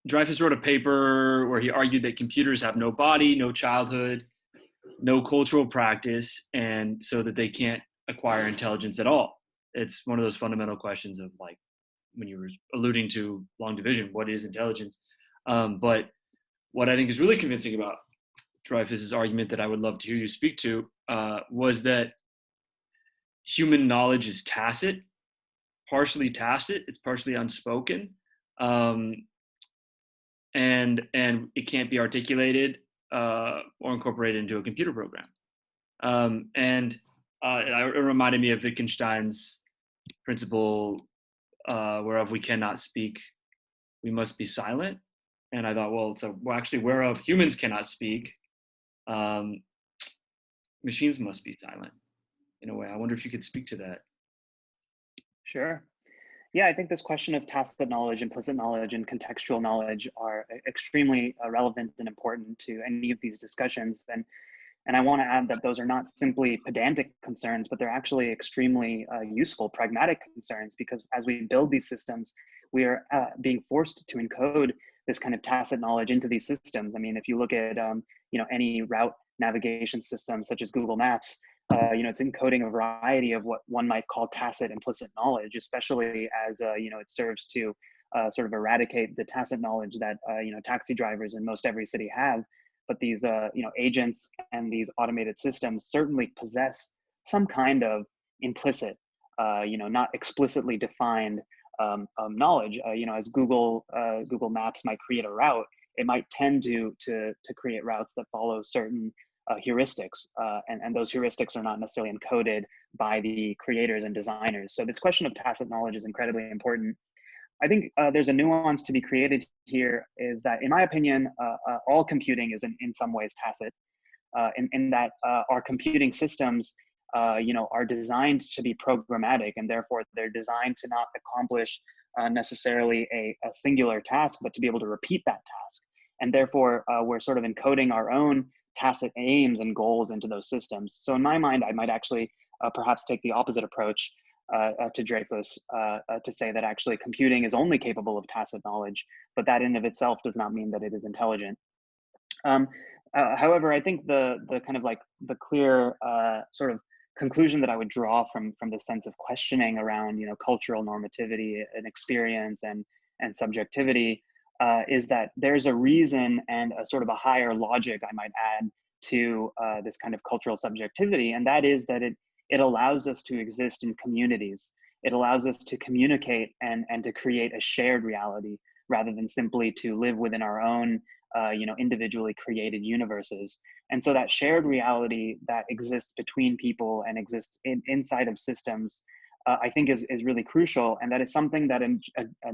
Dreyfus wrote a paper where he argued that computers have no body, no childhood, no cultural practice, and so that they can't acquire intelligence at all. It's one of those fundamental questions of, like, when you were alluding to long division, what is intelligence? But what I think is really convincing about Dreyfus's argument that I would love to hear you speak to was that human knowledge is tacit, partially tacit, it's partially unspoken, and it can't be articulated or incorporated into a computer program. And it reminded me of Wittgenstein's principle, whereof we cannot speak, we must be silent. And I thought, well, actually, whereof humans cannot speak, machines must be silent in a way. I wonder if you could speak to that. Sure. Yeah, I think this question of tacit knowledge, implicit knowledge, and contextual knowledge are extremely relevant and important to any of these discussions. And I want to add that those are not simply pedantic concerns, but they're actually extremely useful, pragmatic concerns, because as we build these systems, we are being forced to encode this kind of tacit knowledge into these systems. I mean, if you look at any route navigation system such as Google Maps, it's encoding a variety of what one might call tacit implicit knowledge, especially as it serves to sort of eradicate the tacit knowledge that taxi drivers in most every city have. But these agents and these automated systems certainly possess some kind of implicit, not explicitly defined knowledge. As Google Maps might create a route, it might tend to create routes that follow certain heuristics, and those heuristics are not necessarily encoded by the creators and designers. So this question of tacit knowledge is incredibly important. I think there's a nuance to be created here, is that, in my opinion, all computing is in some ways tacit, in that our computing systems are designed to be programmatic, and therefore they're designed to not accomplish necessarily a singular task, but to be able to repeat that task. And therefore, we're sort of encoding our own tacit aims and goals into those systems. So in my mind, I might actually perhaps take the opposite approach to Dreyfus to say that actually computing is only capable of tacit knowledge, but that in of itself does not mean that it is intelligent. However, I think the kind of like the clear sort of conclusion that I would draw from the sense of questioning around, you know, cultural normativity and experience and subjectivity is that there's a reason and a sort of a higher logic, I might add, to this kind of cultural subjectivity, and that is that it allows us to exist in communities. It allows us to communicate and to create a shared reality rather than simply to live within our own you know, individually created universes. And so that shared reality that exists between people and exists inside of systems, I think is really crucial. And that is something that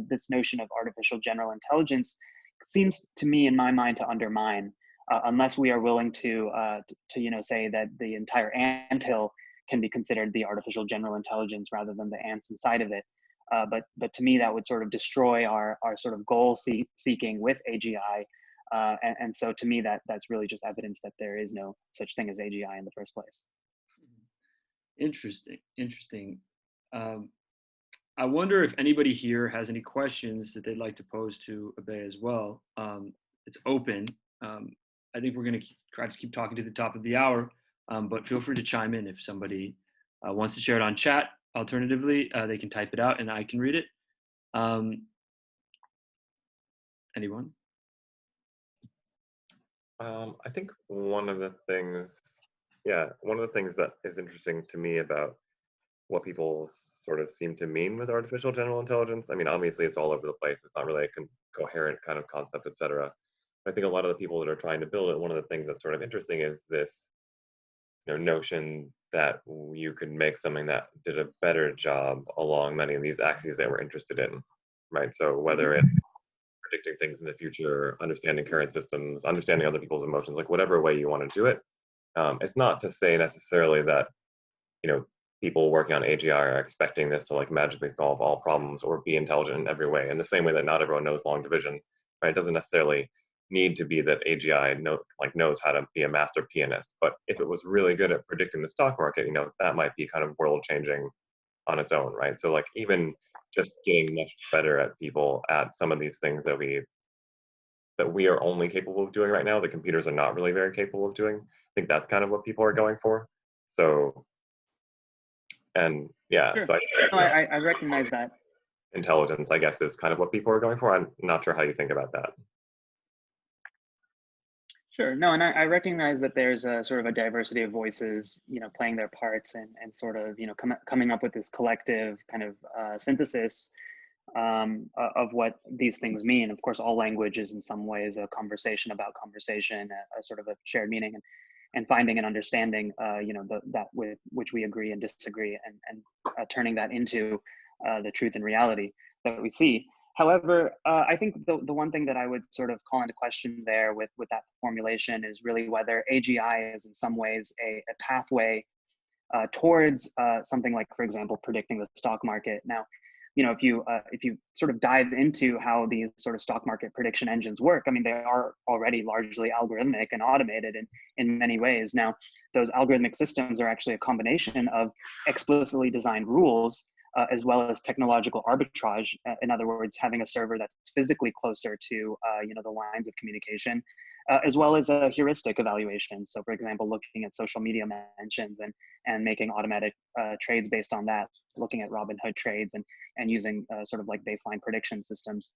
this notion of artificial general intelligence seems to me, in my mind, to undermine, unless we are willing to you know, say that the entire anthill can be considered the artificial general intelligence rather than the ants inside of it. But to me, that would sort of destroy our sort of goal seeking with AGI. And so to me, that's really just evidence that there is no such thing as AGI in the first place. Interesting. I wonder if anybody here has any questions that they'd like to pose to Abhay as well. It's open. I think we're going to try to keep talking to the top of the hour, but feel free to chime in if somebody wants to share it on chat. Alternatively, they can type it out and I can read it. Anyone? I think one of the things that is interesting to me about what people sort of seem to mean with artificial general intelligence, I mean, obviously it's all over the place. It's not really a coherent kind of concept, etc. I think a lot of the people that are trying to build it, one of the things that's sort of interesting is this, you know, notion that you could make something that did a better job along many of these axes that we're interested in, right? So whether it's predicting things in the future, understanding current systems, understanding other people's emotions, like whatever way you want to do it. It's not to say necessarily that, you know, people working on AGI are expecting this to like magically solve all problems or be intelligent in every way. In the same way that not everyone knows long division, right? It doesn't necessarily need to be that AGI knows how to be a master pianist. But if it was really good at predicting the stock market, you know, that might be kind of world changing on its own, right? So like even just getting much better at people at some of these things that we are only capable of doing right now, the computers are not really very capable of doing. I think that's kind of what people are going for. So, and yeah, Sure. so I recognize that. Intelligence, I guess, is kind of what people are going for. I'm not sure how you think about that. Sure. No, and I recognize that there's a sort of a diversity of voices, you know, playing their parts and sort of, you know, coming up with this collective kind of synthesis of what these things mean. Of course, all language is in some ways a conversation about conversation, a sort of a shared meaning, and finding and understanding, you know, that with which we agree and disagree, and turning that into the truth and reality that we see. However, I think the one thing that I would sort of call into question there with that formulation is really whether AGI is in some ways a pathway towards something like, for example, predicting the stock market. Now, you know, if you sort of dive into how these sort of stock market prediction engines work, I mean, they are already largely algorithmic and automated in many ways. Now, those algorithmic systems are actually a combination of explicitly designed rules as well as technological arbitrage. In other words, having a server that's physically closer to you know, the lines of communication, as well as a heuristic evaluation. So, for example, looking at social media mentions and making automatic trades based on that, looking at Robinhood trades and using sort of like baseline prediction systems.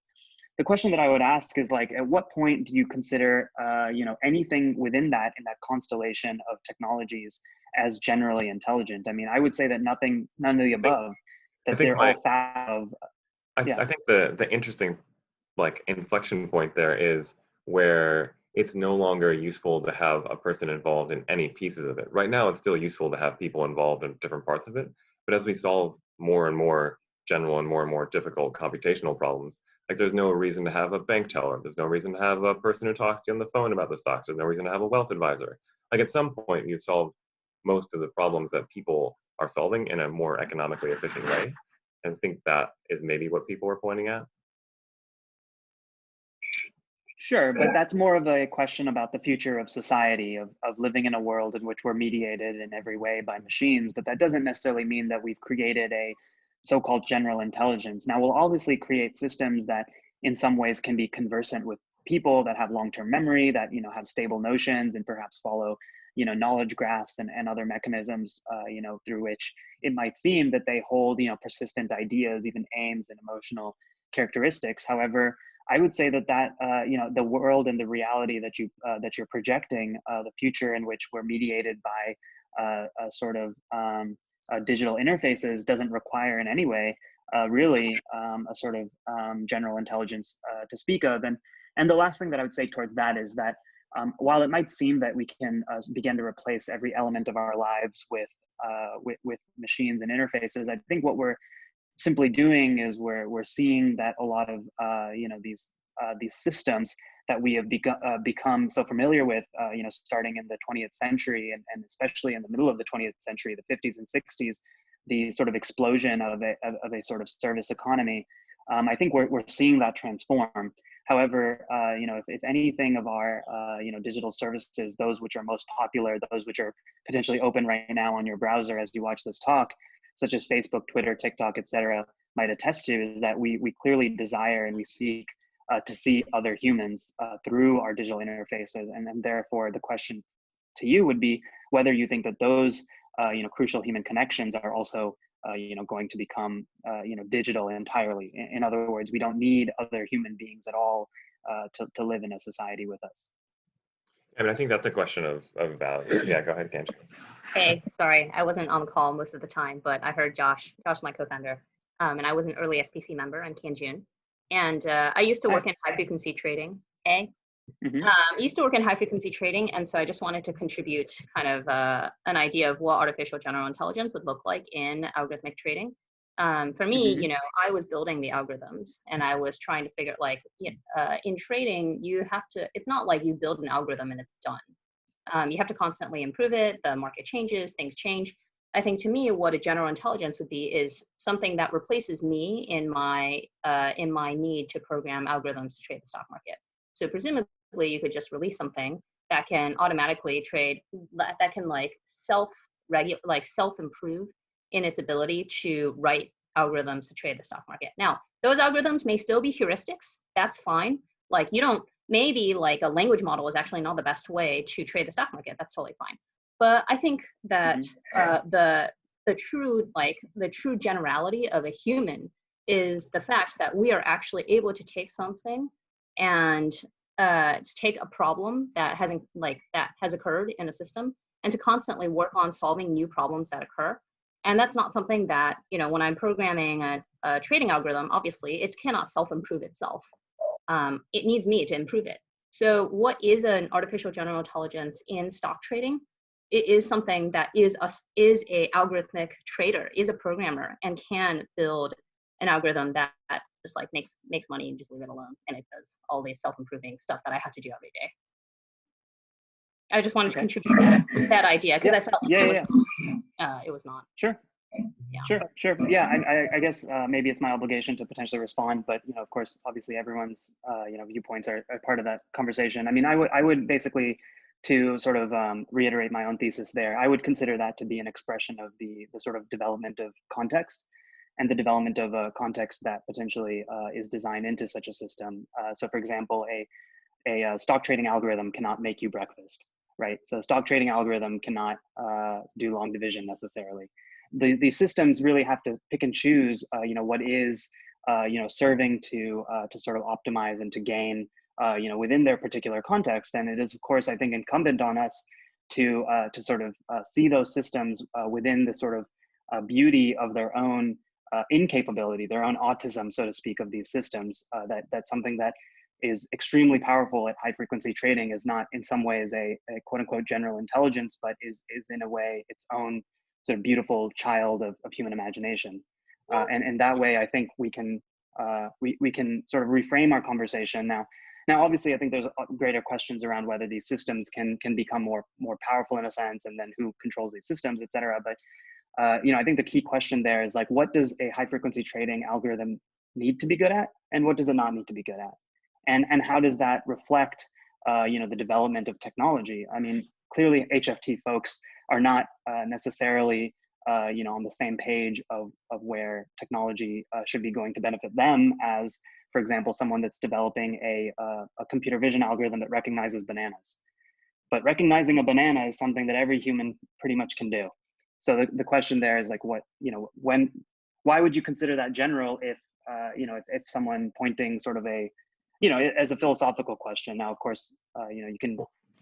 The question that I would ask is like, at what point do you consider you know, anything within that, in that constellation of technologies, as generally intelligent? I mean, I would say that none of the above. That they're all of. Yeah. I think the interesting like inflection point there is where it's no longer useful to have a person involved in any pieces of it. Right now, it's still useful to have people involved in different parts of it. But as we solve more and more general and more difficult computational problems, like there's no reason to have a bank teller. There's no reason to have a person who talks to you on the phone about the stocks. There's no reason to have a wealth advisor. Like at some point, you've solved most of the problems that people are solving in a more economically efficient way. I think that is maybe what people were pointing at. Sure, but that's more of a question about the future of society, of living in a world in which we're mediated in every way by machines. But that doesn't necessarily mean that we've created a so-called general intelligence. Now, we'll obviously create systems that in some ways can be conversant with people, that have long-term memory, that have stable notions, and perhaps follow knowledge graphs and other mechanisms through which it might seem that they hold persistent ideas, even aims and emotional characteristics. However, I would say that the world and the reality that you're projecting, the future in which we're mediated by a sort of digital interfaces, doesn't require in any way really a sort of general intelligence to speak of. And the last thing that I would say towards that is that while it might seem that we can begin to replace every element of our lives with machines and interfaces, I think what we're simply doing is we're seeing that a lot of these systems that we have become so familiar with, starting in the 20th century and especially in the middle of the 20th century, the 50s and 60s, the sort of explosion of a sort of service economy. I think we're seeing that transform. However, if anything of our digital services, those which are most popular, those which are potentially open right now on your browser as you watch this talk, such as Facebook, Twitter, TikTok, etc., might attest to, is that we clearly desire and we seek to see other humans through our digital interfaces. And then therefore the question to you would be whether you think that those crucial human connections are also going to become digital entirely. In other words, we don't need other human beings at all to live in a society with us. I mean, I think that's a question of value. Yeah, go ahead, Kanji. Hey, sorry, I wasn't on the call most of the time, but I heard Josh, my co-founder, and I was an early SPC member. I'm Kanjun, and I used to work in high frequency trading. Hey, I used to work in high frequency trading, and so I just wanted to contribute kind of an idea of what artificial general intelligence would look like in algorithmic trading. For me, I was building the algorithms, and I was trying to figure, like, in trading, you have to. It's not like you build an algorithm and it's done. You have to constantly improve it. The market changes, things change. I think to me, what a general intelligence would be is something that replaces me in my need to program algorithms to trade the stock market. So presumably, you could just release something that can automatically trade, that can self-improve in its ability to write algorithms to trade the stock market. Now, those algorithms may still be heuristics. That's fine. Like, maybe like a language model is actually not the best way to trade the stock market. That's totally fine. But I think that the true generality of a human is the fact that we are actually able to take something and to take a problem that has occurred in a system and to constantly work on solving new problems that occur. And that's not something that, when I'm programming a trading algorithm, obviously it cannot self-improve itself. It needs me to improve it. So what is an artificial general intelligence in stock trading? It is something that is a algorithmic trader, is a programmer, and can build an algorithm that just like makes money and just leave it alone. And it does all the self-improving stuff that I have to do every day. I just wanted to contribute that idea because I felt like it was not. Sure. Yeah. Sure. Yeah, I guess maybe it's my obligation to potentially respond, but of course, obviously, everyone's viewpoints are part of that conversation. I mean, I would basically, to sort of reiterate my own thesis there, I would consider that to be an expression of the sort of development of context, and the development of a context that potentially is designed into such a system. So, for example, a stock trading algorithm cannot make you breakfast, right? So, a stock trading algorithm cannot do long division necessarily. The systems really have to pick and choose, what is, serving to sort of optimize and to gain, within their particular context. And it is, of course, I think, incumbent on us to sort of see those systems within the sort of beauty of their own incapability, their own autism, so to speak, of these systems. That's something that is extremely powerful at high frequency trading, is not in some ways a quote unquote general intelligence, but is in a way its own sort of beautiful child of human imagination. And in that way, I think we can sort of reframe our conversation now. Now, obviously, I think there's greater questions around whether these systems can become more powerful in a sense, and then who controls these systems, et cetera. But I think the key question there is like, what does a high frequency trading algorithm need to be good at, and what does it not need to be good at, and how does that reflect, the development of technology? I mean, clearly HFT folks are not necessarily, on the same page of where technology should be going to benefit them as, for example, someone that's developing a computer vision algorithm that recognizes bananas. But recognizing a banana is something that every human pretty much can do. So the question there is like, why would you consider that general if, if someone pointing sort of as a philosophical question. Now, of course, you can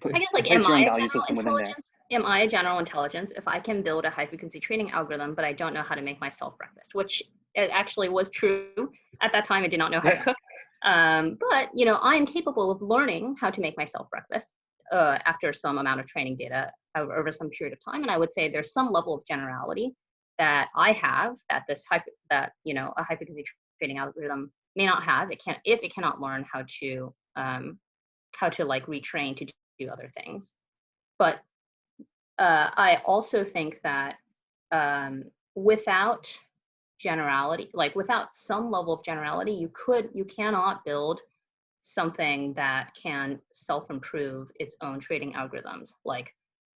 I guess like, place am your I own a value general system within there. intelligence? Am I a general intelligence if I can build a high frequency trading algorithm, but I don't know how to make myself breakfast, which it actually was true at that time. I did not know how to cook. But, I am capable of learning how to make myself breakfast after some amount of training data over some period of time. And I would say there's some level of generality that I have that a high frequency trading algorithm may not have. If it cannot learn how to like retrain to do other things. But I also think that without generality, like without some level of generality, you cannot build something that can self-improve its own trading algorithms. Like,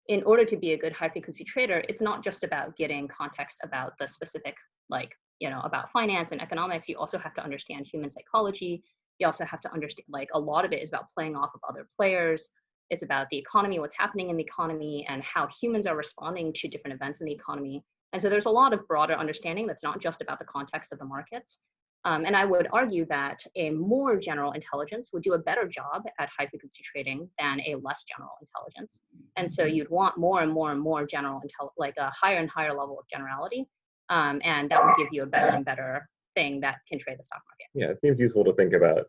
in order to be a good high frequency trader, it's not just about getting context about the specific, about finance and economics. You also have to understand human psychology. You also have to understand, like, a lot of it is about playing off of other players. It's about the economy, what's happening in the economy, and how humans are responding to different events in the economy. And so there's a lot of broader understanding that's not just about the context of the markets. And I would argue that a more general intelligence would do a better job at high frequency trading than a less general intelligence. And so you'd want more and more and more general like a higher and higher level of generality. And that would give you a better and better thing that can trade the stock market. Yeah, it seems useful to think about,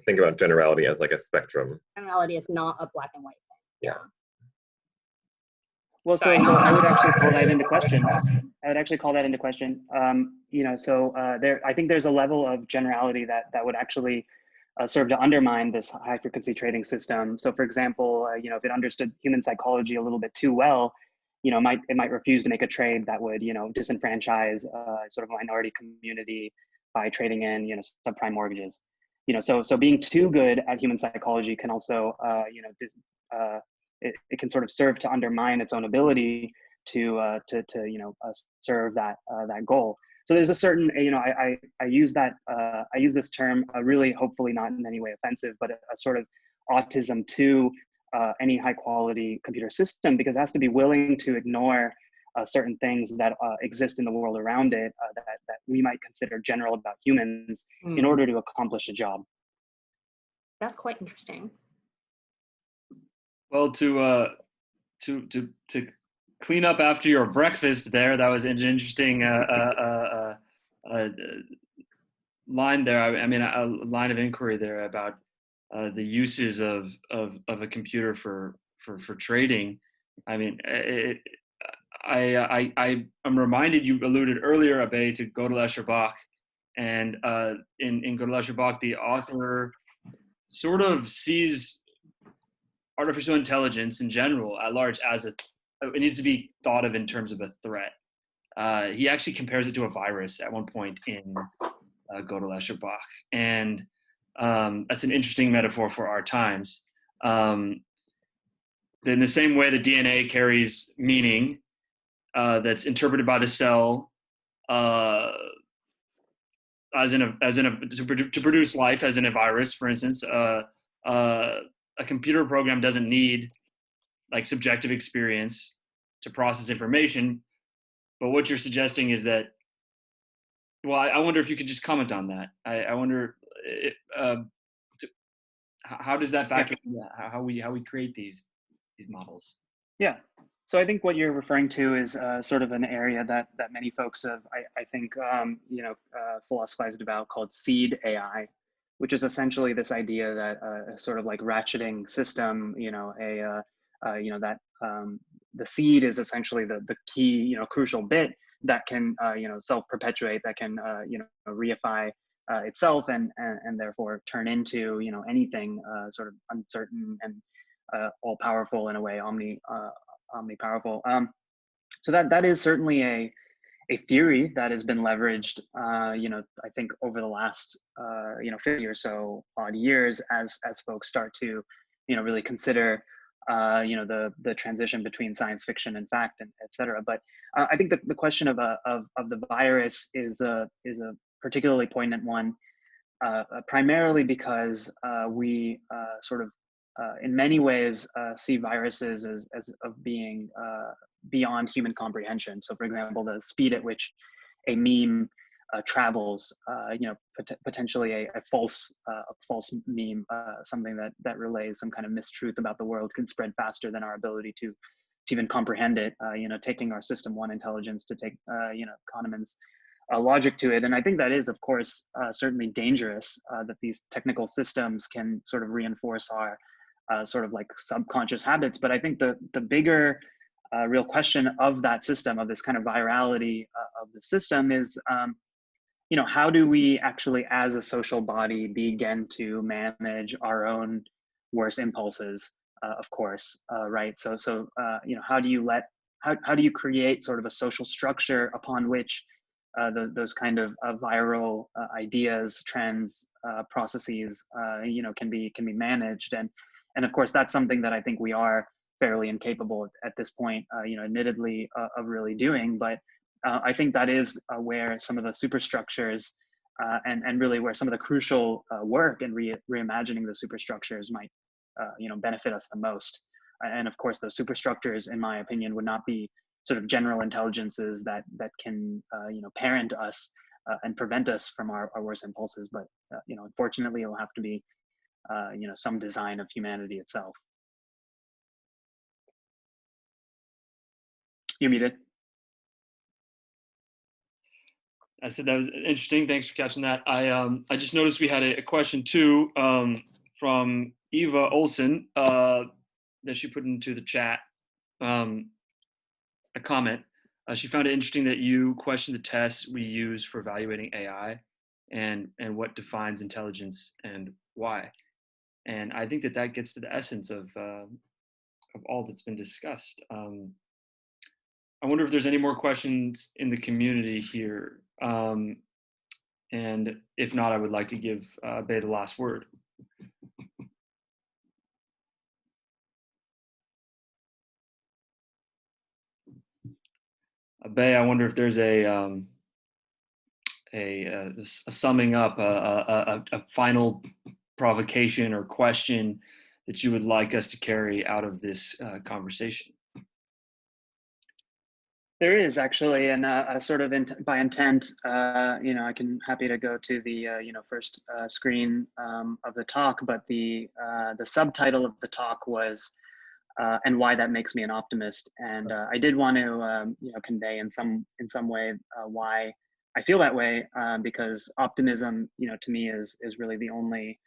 think about generality as like a spectrum. Generality is not a black and white thing. Yeah. Well, so I would actually call that into question. I think there's a level of generality that would actually serve to undermine this high frequency trading system. So for example, if it understood human psychology a little bit too well, it might refuse to make a trade that would, disenfranchise sort of a minority community by trading in, subprime mortgages. So being too good at human psychology can also, it can sort of serve to undermine its own ability to serve that goal. So there's a certain, I use this term, really hopefully not in any way offensive, but a sort of autism to any high quality computer system, because it has to be willing to ignore certain things that exist in the world around it that we might consider general about humans in order to accomplish a job. That's quite interesting. Well, to clean up after your breakfast there, that was an interesting line there. I mean, a line of inquiry there about the uses of a computer for trading. I mean, I'm reminded, you alluded earlier, Abhay, to Gödel Escher Bach, and in Gödel Escher Bach, the author sort of sees artificial intelligence in general at large as it needs to be thought of in terms of a threat. He actually compares it to a virus at one point in Gödel Escher Bach, and that's an interesting metaphor for our times. In the same way that DNA carries meaning that's interpreted by the cell to produce life, as in a virus, for instance, a computer program doesn't need like subjective experience to process information. But what you're suggesting is that, well, I wonder if you could just comment on that. I wonder how does that factor into how we create these models? Yeah. So I think what you're referring to is sort of an area that many folks have, I think, philosophized about, called seed AI, which is essentially this idea that a sort of like ratcheting system, the seed is essentially the key, crucial bit that can, self-perpetuate, that can, reify itself and therefore turn into, anything sort of uncertain and all-powerful in a way, omnipowerful. So that is certainly a theory that has been leveraged, I think over the last, 50 or so odd years as folks start to, really consider, the transition between science fiction and fact, and et cetera. But I think the question of the virus is a particularly poignant one, primarily because we sort of, in many ways, see viruses as of being beyond human comprehension. So, for example, the speed at which a meme travels, potentially a false meme, something that relays some kind of mistruth about the world, can spread faster than our ability to even comprehend it. Taking our system one intelligence to take Kahneman's logic to it. And I think that is, of course, certainly dangerous, that these technical systems can sort of reinforce our sort of like subconscious habits. But I think the bigger real question of that system, of this kind of virality of the system, is, how do we actually, as a social body, begin to manage our own worst impulses, of course, right? So how do you create sort of a social structure upon which those kind of viral ideas, trends, processes, can be managed, and of course that's something that I think we are fairly incapable at this point, admittedly, of really doing. But I think that is where some of the superstructures and really where some of the crucial work in reimagining the superstructures might, benefit us the most. And of course, those superstructures, in my opinion, would not be sort of general intelligences that can, parent us and prevent us from our worst impulses. But, unfortunately, it will have to be, some design of humanity itself. You're muted. I said that was interesting. Thanks for catching that. I just noticed we had a question too, from Eva Olson, that she put into the chat, a comment. She found it interesting that you questioned the tests we use for evaluating AI and what defines intelligence and why. And I think that gets to the essence of all that's been discussed. I wonder if there's any more questions in the community here. And if not, I would like to give Abhay the last word. Abhay, I wonder if there's a summing up, a final provocation or question that you would like us to carry out of this conversation. There is actually, and sort of by intent, I can happy to go to the first screen of the talk, but the subtitle of the talk was and why that makes me an optimist. And I did want to convey in some way why I feel that way, because optimism, to me, is really the only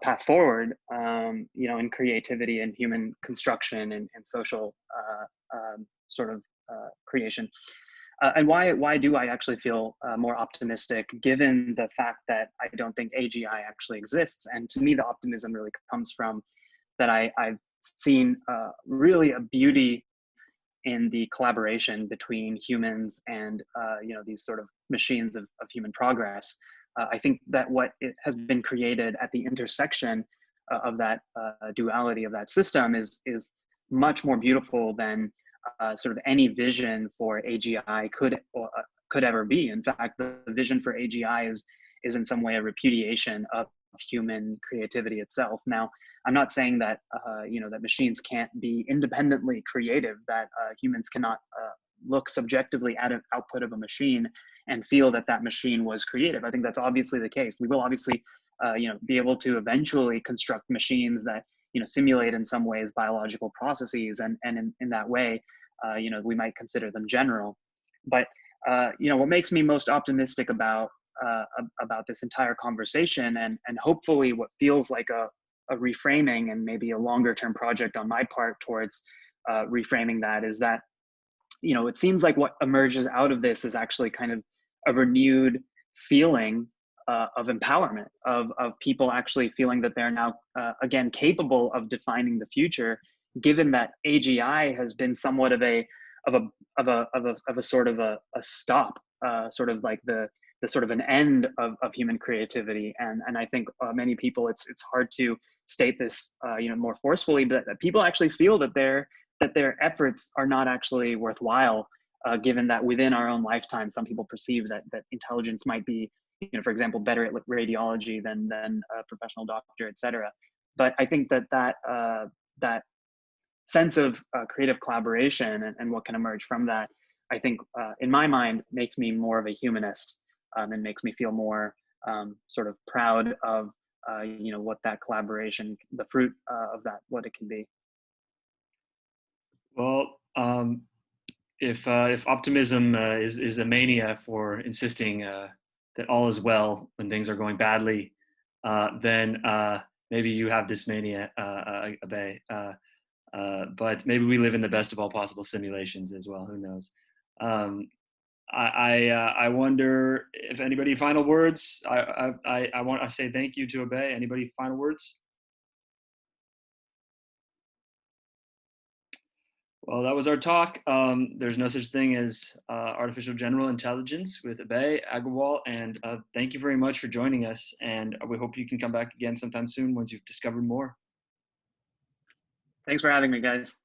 path forward, in creativity and human construction and social sort of creation. And why do I actually feel more optimistic, given the fact that I don't think AGI actually exists? And to me, the optimism really comes from that I've seen really a beauty in the collaboration between humans and these sort of machines of human progress. I think that what it has been created at the intersection of that duality of that system is much more beautiful than sort of any vision for AGI could ever be. In fact, the vision for AGI is in some way a repudiation of human creativity itself. Now, I'm not saying that that machines can't be independently creative, that humans cannot look subjectively at an output of a machine and feel that machine was creative. I think that's obviously the case. We will obviously be able to eventually construct machines that simulate in some ways biological processes, and in that way we might consider them general. But what makes me most optimistic about this entire conversation, and hopefully what feels like a reframing and maybe a longer term project on my part towards reframing that, is that it seems like what emerges out of this is actually kind of a renewed feeling of empowerment, of people actually feeling that they're now again capable of defining the future, given that AGI has been somewhat of a a sort of a stop, sort of like the sort of an end of human creativity. And I think many people, it's hard to state this more forcefully, but that people actually feel that their efforts are not actually worthwhile, given that within our own lifetime, some people perceive that intelligence might be, for example, better at radiology than a professional doctor, et cetera. But I think that sense of creative collaboration and what can emerge from that, I think, in my mind, makes me more of a humanist, and makes me feel more sort of proud of what that collaboration, the fruit of that, what it can be. Well, if optimism is a mania for insisting that all is well when things are going badly, then maybe you have this mania, Abhay. But maybe we live in the best of all possible simulations as well. Who knows? I wonder if anybody final words. I want to say thank you to Abhay. Anybody final words? Well, that was our talk. There's no such thing as artificial general intelligence with Abhay Agarwal, and thank you very much for joining us. And we hope you can come back again sometime soon once you've discovered more. Thanks for having me, guys.